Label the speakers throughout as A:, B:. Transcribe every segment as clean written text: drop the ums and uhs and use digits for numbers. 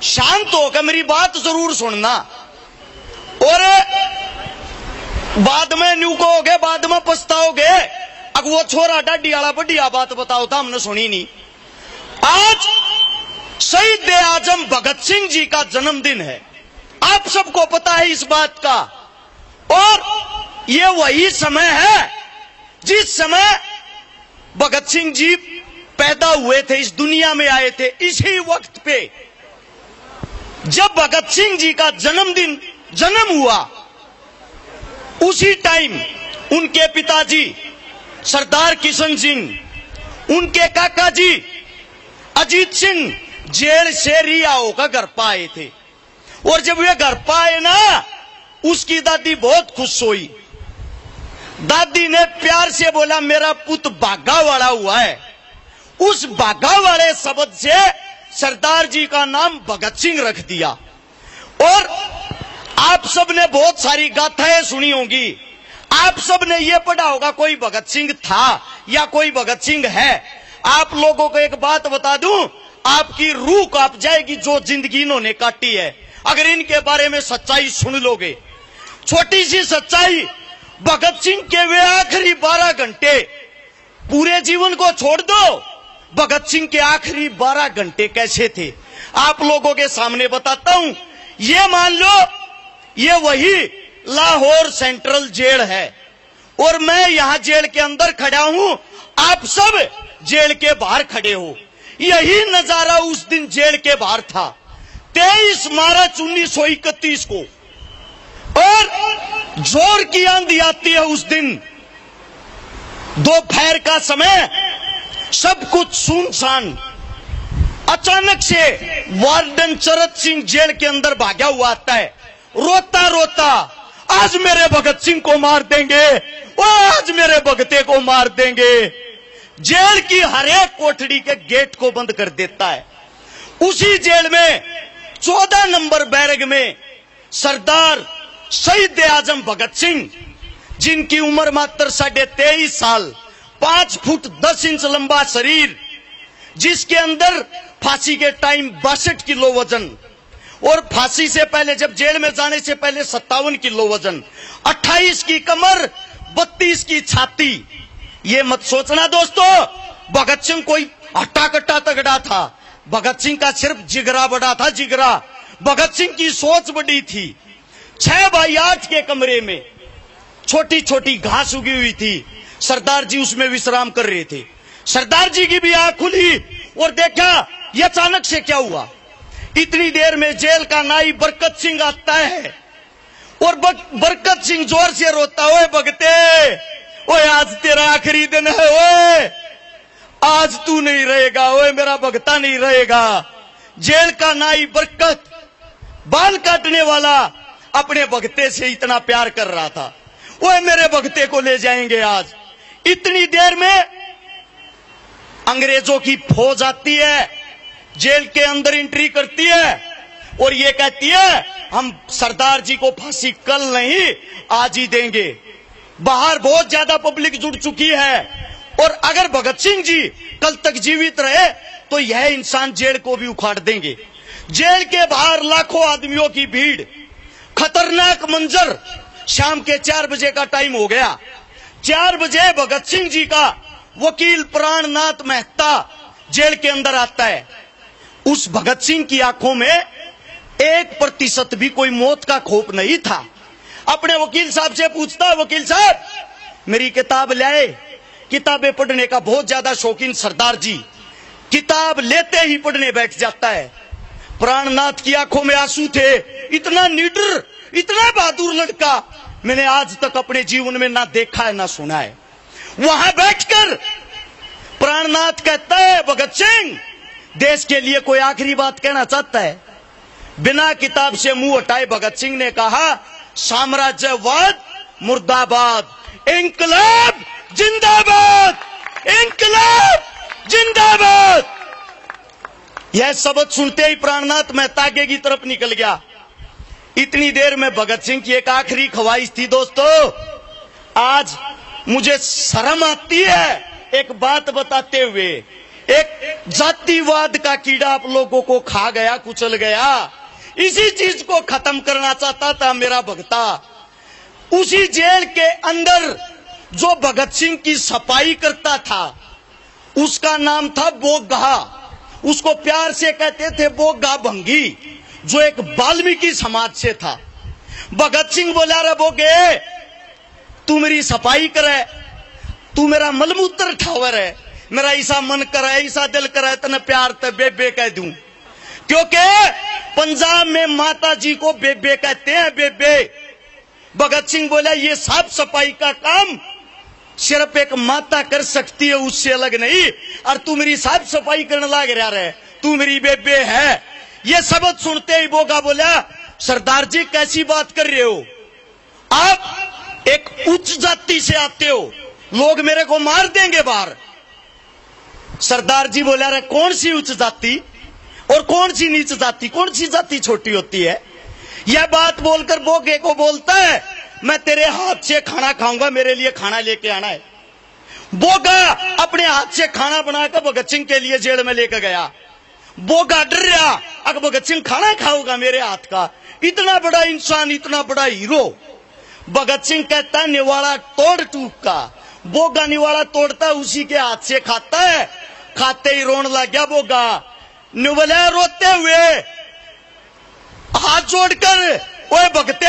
A: शांत होकर मेरी बात जरूर सुनना। और बाद में न्यू कहोगे, बाद में पछताओगे, अब वो छोरा डाडी वाला बढ़िया बात बताओ था, हमने सुनी नहीं। आज शहीद आजम भगत सिंह जी का जन्मदिन है, आप सबको पता है इस बात का। और ये वही समय है जिस समय भगत सिंह जी पैदा हुए थे, इस दुनिया में आए थे। इसी वक्त पे जब भगत सिंह जी का जन्म हुआ, उसी टाइम उनके पिताजी सरदार किशन सिंह, उनके काका जी अजीत सिंह जेल से रिहा होकर घर पर आए थे। और जब वे घर पर आए ना, उसकी दादी बहुत खुश हुई। दादी ने प्यार से बोला, मेरा पुत्र भागा वाला हुआ है। उस भागा वाले शब्द से सरदार जी का नाम भगत सिंह रख दिया। और आप सब ने बहुत सारी गाथाएं सुनी होंगी, आप सब ने यह पढ़ा होगा कोई भगत सिंह था या कोई भगत सिंह है। आप लोगों को एक बात बता दूं, आपकी रूह कांप जाएगी जो जिंदगी इन्होंने काटी है, अगर इनके बारे में सच्चाई सुन लोगे। छोटी सी सच्चाई, भगत सिंह के वे आखिरी 12 घंटे, पूरे जीवन को छोड़ दो, भगत सिंह के आखिरी 12 घंटे कैसे थे आप लोगों के सामने बताता हूं। ये मान लो ये वही लाहौर सेंट्रल जेल है और मैं यहां जेल के अंदर खड़ा हूं, आप सब जेल के बाहर खड़े हो। यही नजारा उस दिन जेल के बाहर था, 23 मार्च 1931 को। और जोर की आंधी आती है उस दिन, दोपहर का समय, सब कुछ सुनसान। अचानक से वार्डन चरत सिंह जेल के अंदर भागा हुआ आता है, रोता रोता, आज मेरे भगत सिंह को मार देंगे, आज मेरे भगते को मार देंगे। जेल की हर एक कोठड़ी के गेट को बंद कर देता है। उसी जेल में 14 नंबर बैरक में सरदार शहीद आजम भगत सिंह, जिनकी उम्र मात्र 23.5 साल, 5 फुट 10 इंच लंबा शरीर, जिसके अंदर फांसी के टाइम 62 किलो वजन, और फांसी से पहले जब जेल में जाने से पहले 57 किलो वजन, 28 की कमर, 32 की छाती। ये मत सोचना दोस्तों भगत सिंह कोई हट्टा कट्टा तगड़ा था, भगत सिंह का सिर्फ जिगरा बड़ा था, जिगरा। भगत सिंह की सोच बड़ी थी। 6x8 के कमरे में छोटी छोटी घास उगी हुई थी, सरदार जी उसमें विश्राम कर रहे थे। सरदार जी की भी आंख खुली और देखा ये अचानक से क्या हुआ। इतनी देर में जेल का नाई बरकत सिंह आता है और बरकत सिंह जोर से रोता, ओए भगते, ओए आज तेरा आखिरी दिन है, ओए आज तू नहीं रहेगा, ओए मेरा भगता नहीं रहेगा। जेल का नाई बरकत, बाल काटने वाला, अपने भगते से इतना प्यार कर रहा था, ओए मेरे भगते को ले जाएंगे आज। इतनी देर में अंग्रेजों की फौज आती है, जेल के अंदर एंट्री करती है और ये कहती है हम सरदार जी को फांसी कल नहीं आज ही देंगे। बाहर बहुत ज्यादा पब्लिक जुड़ चुकी है और अगर भगत सिंह जी कल तक जीवित रहे तो यह इंसान जेल को भी उखाड़ देंगे। जेल के बाहर लाखों आदमियों की भीड़, खतरनाक मंजर। शाम के 4 बजे का टाइम हो गया। 4 बजे भगत सिंह जी का वकील प्राणनाथ मेहता जेल के अंदर आता है। उस भगत सिंह की आंखों में 1% भी कोई मौत का खौफ नहीं था। अपने वकील साहब से पूछता, वकील साहब मेरी किताब लाए। किताबें पढ़ने का बहुत ज्यादा शौकीन सरदार जी, किताब लेते ही पढ़ने बैठ जाता है। प्राणनाथ की आंखों में आंसू थे। इतना निडर, इतना बहादुर लड़का मैंने आज तक अपने जीवन में ना देखा है ना सुना है। वहां बैठकर प्राणनाथ कहता है, भगत सिंह देश के लिए कोई आखिरी बात कहना चाहता है। बिना किताब से मुंह हटाए भगत सिंह ने कहा, साम्राज्यवाद मुर्दाबाद, इंकलाब जिंदाबाद, इंकलाब जिंदाबाद। यह शब्द सुनते ही प्राणनाथ मेहता आगे की तरफ निकल गया। इतनी देर में भगत सिंह की एक आखिरी ख्वाहिश थी दोस्तों, आज मुझे शर्म आती है एक बात बताते हुए, एक जातिवाद का कीड़ा आप लोगों को खा गया, कुचल गया। इसी चीज को खत्म करना चाहता था मेरा भगता। उसी जेल के अंदर जो भगत सिंह की सफाई करता था उसका नाम था बोग्गा। उसको प्यार से कहते थे बोग्गा भंगी, जो एक वाल्मीकि समाज से था। भगत सिंह बोला, रे बोगे तू मेरी सफाई करे, तू मेरा मलमूत्र ठावर है, मेरा ऐसा मन करे, ऐसा दिल करे, तने प्यार ते बेबे कह दूं। क्योंकि पंजाब में माता जी को बेबे कहते हैं, बेबे। भगत सिंह बोला, ये साफ सफाई का काम सिर्फ एक माता कर सकती है, उससे अलग नहीं। और तू मेरी साफ सफाई करने लग रहा है, तू मेरी बेबे है। ये शब्द सुनते ही बोगा बोला, सरदार जी कैसी बात कर रहे हो, आप एक उच्च जाति से आते हो, लोग मेरे को मार देंगे बाहर। सरदार जी बोला, रे कौन सी उच्च जाति और कौन सी नीच जाति, कौन सी जाति छोटी होती है। यह बात बोलकर बोगे को बोलता है, मैं तेरे हाथ से खाना खाऊंगा, मेरे लिए खाना लेके आना है। बोगा अपने हाथ से खाना बनाकर भगत सिंह के लिए जेल में लेकर गया। बोगा डर रहा, अगर भगत सिंह खाना खाओगा मेरे हाथ का, इतना बड़ा इंसान, इतना बड़ा हीरो। भगत सिंह कहता है, निवाड़ा तोड़ टूक का। बोगा निवाड़ा तोड़ता, उसी के हाथ से खाता है। खाते ही रोने लग गया बोगा। निवला रोते हुए हाथ जोड़कर, ओए भगते,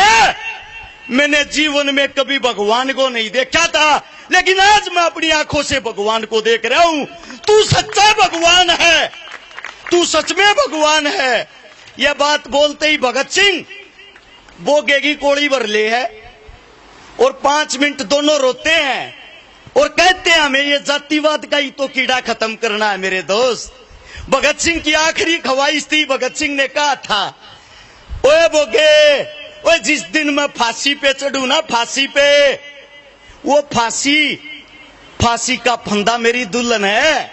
A: मैंने जीवन में कभी भगवान को नहीं देखा था, लेकिन आज मैं अपनी आंखों से भगवान को देख रहा हूं। तू सच्चा भगवान है, तू सच में भगवान है। यह बात बोलते ही भगत सिंह बोगे की कोड़ी भर ले है और 5 मिनट दोनों रोते हैं और कहते हैं, हमें ये जातिवाद का ही तो कीड़ा खत्म करना है मेरे दोस्त। भगत सिंह की आखिरी ख्वाहिश थी, भगत सिंह ने कहा था, ओए बोगे, ओए जिस दिन मैं फांसी पे चढ़ू ना, फांसी पे, वो फांसी का फंदा मेरी दुल्हन है।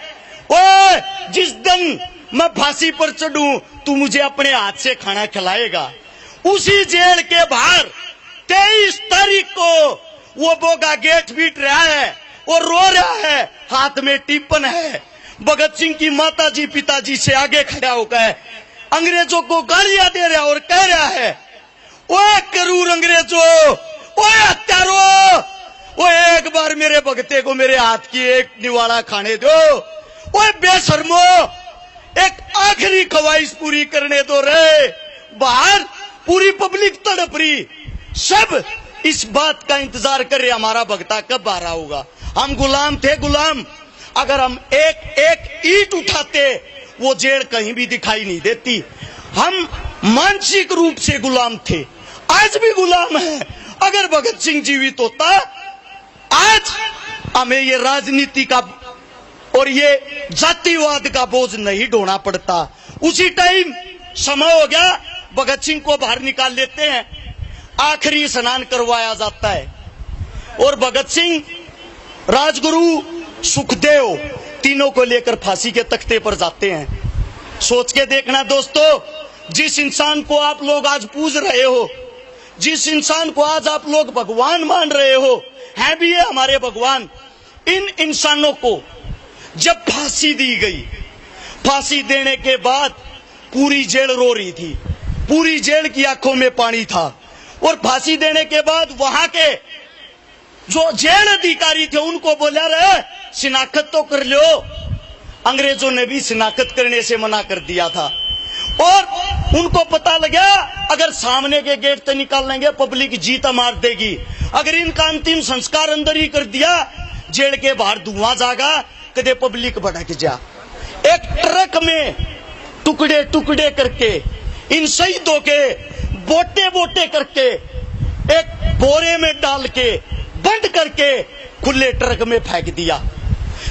A: ओए जिस दिन मैं फांसी पर चढ़ूं, तू मुझे अपने हाथ से खाना खिलाएगा। उसी जेल के बाहर 23 तारीख को वो बोगा गेट बीट रहा है और रो रहा है, हाथ में टिप्पण है। भगत सिंह की माताजी पिताजी से आगे खड़ा होकर अंग्रेजों को गालियां दे रहा और कह रहा है, ओए करूर अंग्रेजों, ओए हत्यारों, ओए एक बार मेरे भगते को मेरे हाथ की एक निवाला खाने दो, ओए बेशर्मो, एक आखिरी ख्वाहिश पूरी करने दो रे। बाहर पूरी पब्लिक तड़प रही, सब इस बात का इंतजार कर रहे, हमारा भगता कब बाहर होगा। हम गुलाम थे, गुलाम। अगर हम एक एक ईंट उठाते, वो जेल कहीं भी दिखाई नहीं देती। हम मानसिक रूप से गुलाम थे, आज भी गुलाम हैं। अगर भगत सिंह जीवित होता, आज हमें ये राजनीति का और ये जातिवाद का बोझ नहीं ढोना पड़ता। उसी टाइम समय हो गया, भगत सिंह को बाहर निकाल लेते हैं, आखिरी स्नान करवाया जाता है और भगत सिंह, राजगुरु, सुखदेव, तीनों को लेकर फांसी के तख्ते पर जाते हैं। सोच के देखना दोस्तों, जिस इंसान को आप लोग आज पूज रहे हो, जिस इंसान को आज आप लोग भगवान मान रहे हो, है भी है हमारे भगवान, इन इंसानों को जब फांसी दी गई, फांसी देने के बाद पूरी जेल रो रही थी, पूरी जेल की आंखों में पानी था। और फांसी देने के बाद वहां के जो जेल अधिकारी थे उनको बोला, रहे शिनाख्त तो कर लो। अंग्रेजों ने भी शिनाख्त करने से मना कर दिया था और उनको पता लगा, अगर सामने के गेट से निकाल लेंगे पब्लिक जीता मार देगी, अगर इनका अंतिम संस्कार अंदर ही कर दिया, जेल के बाहर धुआं जागा, कदे पब्लिक भड़क जा। एक ट्रक में टुकड़े टुकड़े करके इन शहीदों के बोटे बोटे करके एक बोरे में डाल के बंद करके खुले ट्रक में फेंक दिया।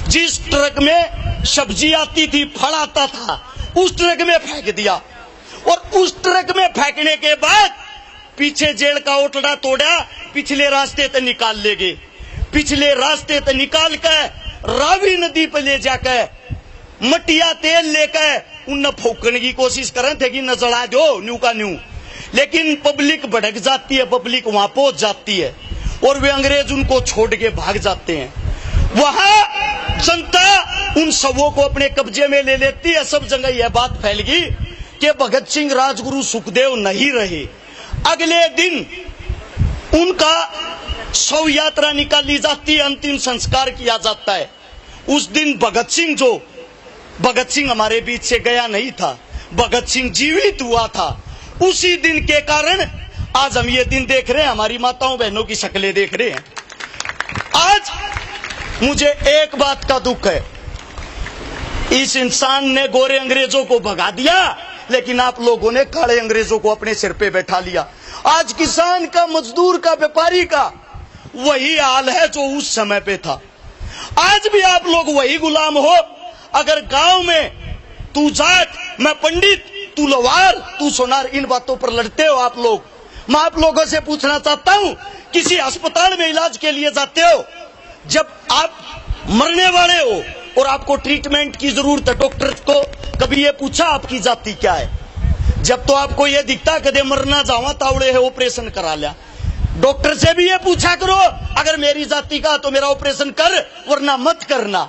A: जिस ट्रक में सब्जी आती थी, फल आता था, उस ट्रक में फेंक दिया। और उस ट्रक में फेंकने के बाद पीछे जेल का ओटड़ा तोड़ा, पिछले रास्ते तक निकाल ले गए। पिछले रास्ते तक निकाल कर रावी नदी पर ले जाकर मटिया तेल लेकर उन फूकने की कोशिश करें थे कि न जला दो न्यू का न्यू, लेकिन पब्लिक भड़क जाती है, पब्लिक वहां पहुंच जाती है और वे अंग्रेज उनको छोड़ के भाग जाते हैं। वहां जनता उन सबों को अपने कब्जे में ले लेती है। सब जगह यह बात फैल गई कि भगत सिंह राजगुरु सुखदेव नहीं रहे। अगले दिन उनका शव यात्रा निकाली जाती है, अंतिम संस्कार किया जाता है। उस दिन भगत सिंह हमारे बीच से गया नहीं था, भगत सिंह जीवित हुआ था। उसी दिन के कारण आज हम ये दिन देख रहे हैं, हमारी माताओं बहनों की शक्लें देख रहे हैं। आज मुझे एक बात का दुख है, इस इंसान ने गोरे अंग्रेजों को भगा दिया, लेकिन आप लोगों ने काले अंग्रेजों को अपने सिर पे बैठा लिया। आज किसान का, मजदूर का, व्यापारी का वही हाल है जो उस समय पे था। आज भी आप लोग वही गुलाम हो। अगर गांव में तू जाट, मैं पंडित, तू लोहार, तू सोनार, इन बातों पर लड़ते हो आप लोग। मैं आप लोगों से पूछना चाहता हूं, किसी अस्पताल में इलाज के लिए जाते हो, जब आप मरने वाले हो और आपको ट्रीटमेंट की जरूरत है, डॉक्टर को कभी ये पूछा आपकी जाति क्या है? जब तो आपको ये दिखता कदे मरना जावा तावड़े है, ऑपरेशन करा लिया। डॉक्टर से भी ये पूछा करो, अगर मेरी जाति का तो मेरा ऑपरेशन कर, वरना मत करना।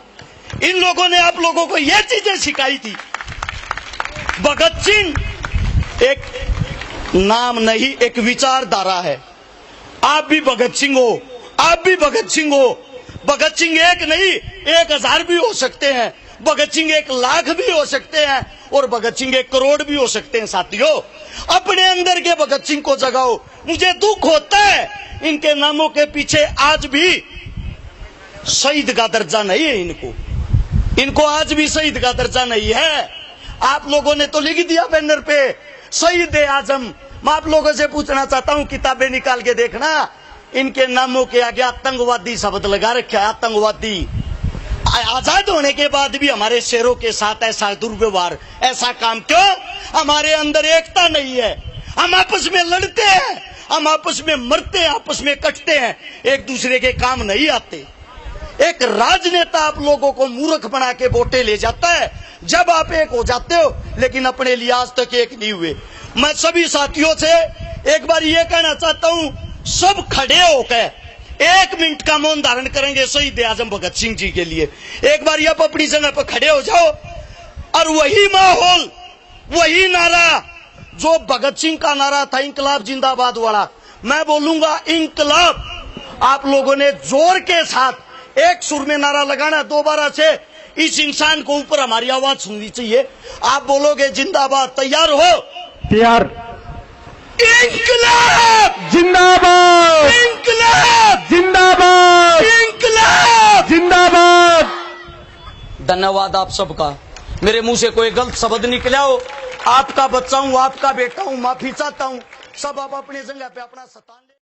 A: इन लोगों ने आप लोगों को ये चीजें सिखाई थी। भगत सिंह एक नाम नहीं, एक विचारधारा है। आप भी भगत सिंह हो, आप भी भगत सिंह हो। भगत सिंह एक नहीं, 1000 भी हो सकते हैं, भगत सिंह 1 लाख भी हो सकते हैं, और भगत सिंह 1 करोड़ भी हो सकते हैं। साथियों, अपने अंदर के भगत सिंह को जगाओ। मुझे दुख होता है इनके नामों के पीछे आज भी शहीद का दर्जा नहीं है। इनको आज भी शहीद का दर्जा नहीं है। आप लोगों ने तो लिख दिया बैनर पे शहीद आजम। मैं आप लोगों से पूछना चाहता हूं, किताबें निकाल के देखना, इनके नामों के आगे आतंकवादी शब्द लगा रखा है। आतंकवादी। आजाद होने के बाद भी हमारे शेरों के साथ ऐसा दुर्व्यवहार, ऐसा काम क्यों? हमारे अंदर एकता नहीं है। हम आपस में लड़ते हैं, हम आपस में मरते हैं, आपस में कटते हैं, एक दूसरे के काम नहीं आते। एक राजनेता आप लोगों को मूर्ख बना के वोटें ले जाता है जब आप एक हो जाते हो, लेकिन अपने लिए आज तक एक नहीं हुए। मैं सभी साथियों से एक बार ये कहना चाहता हूं, सब खड़े होकर 1 मिनट का मौन धारण करेंगे शहीद आजम भगत सिंह जी के लिए। एक बार आप अपनी जगह पर खड़े हो जाओ और वही माहौल, वही नारा जो भगत सिंह का नारा था, इंकलाब जिंदाबाद वाला, मैं बोलूंगा इंकलाब। आप लोगों ने जोर के साथ एक सुर में नारा लगाना, दोबारा से इस इंसान को ऊपर हमारी आवाज सुननी चाहिए। आप बोलोगे जिंदाबाद, तैयार हो?
B: तैयार।
A: इंकलाब
B: जिंदाबाद,
A: इंकलाब
B: जिंदाबाद,
A: इंकलाब
B: जिंदाबाद।
A: धन्यवाद आप सबका। मेरे मुंह से कोई गलत शब्द निकला हो, आपका बच्चा हूं, आपका बेटा हूं, माफी चाहता हूं। सब आप अपने जगह पे अपना स्थान